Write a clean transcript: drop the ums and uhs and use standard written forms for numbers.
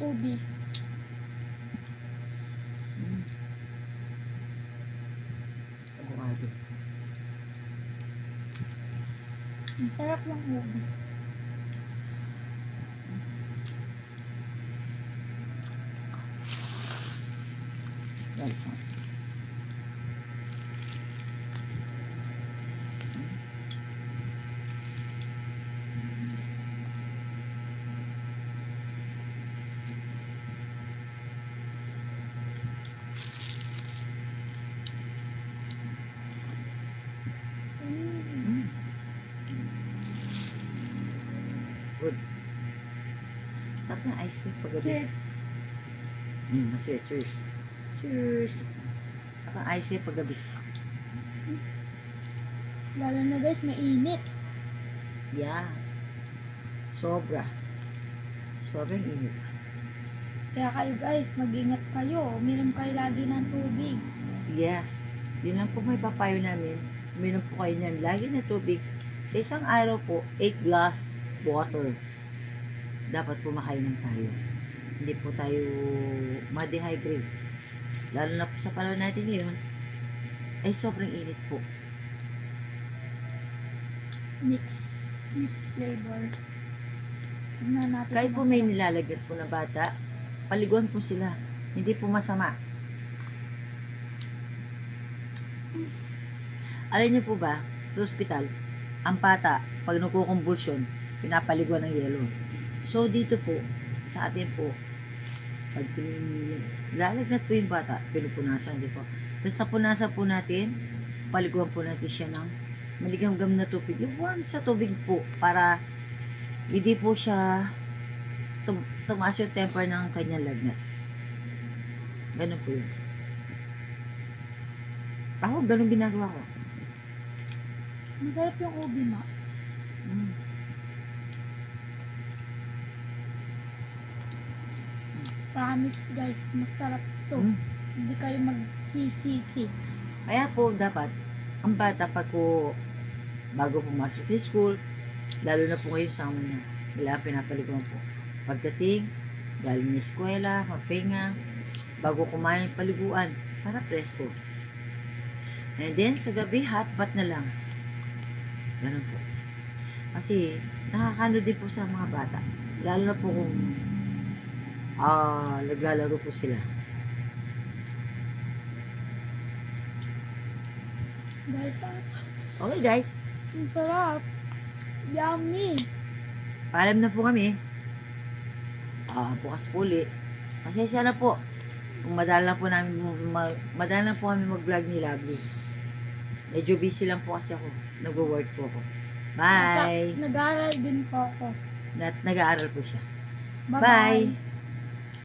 Ubi. Avocado. Ang sarap ng ubi. Guys, good. Sarap na ice cream paggabi. Cheers. Masaya. Cheers. Cheers. Sarap na ice cream paggabi. Lalo na guys, mainit. Yeah. Sobra. Sobrang init. Kaya kayo guys, mag-ingat kayo. Uminom kayo lagi ng tubig. Yes. Yun lang po may papayo namin. Uminom po kayo niyan. Lagi na tubig. Sa isang araw po, 8 glass water. Dapat po makainom tayo. Hindi po tayo ma-dehydrate. Lalo na po sa panahon natin ngayon, ay sobrang init po. Mix flavor. Tignan natin. Kahit po kung may masarap. nilalagyan po na bata, paliguan po sila. Hindi po masama. Alam niyo po ba, sa ospital, ang bata, pag nagkukumbulsyon, pinapaliguan ng yelo. So, dito po, sa atin po, pag lalagnat po yung bata, pinupunasan, di po. Tapos napunasan po natin, paliguan po natin siya ng maligamgam na tubig. Yung warm sa tubig po, para hindi po siya tumaas yung temper ng kanyang lagnat. Ganun po yun. Ako, ganun ginagawa ko. Masarap yung ubi ma. Promise guys, masarap to. Hindi kayo magsisisi. Kaya po, dapat, ang bata pag po, bago pumasok sa school, lalo na po ngayon sa amin na, wala pinapaliguan po. Pagdating, galing ng eskwela, magpahinga, bago kumain, paliguan, para presko. And then, sa gabi, hot bath na lang. Ganun po. Kasi, nakakano din po sa mga bata. Lalo na po kung naglalaro po sila. Guys, Okay guys, ang sarap. Yummy. paalam na po kami. Bukas po ulit. Pasensya na po. Kung madala po kami mag-vlog ni Lovely. Medyo busy lang po kasi ako. Nag-work po ako. Bye! Nag-aaral din po ako. Nag-aaral po siya. Bye-bye. Bye!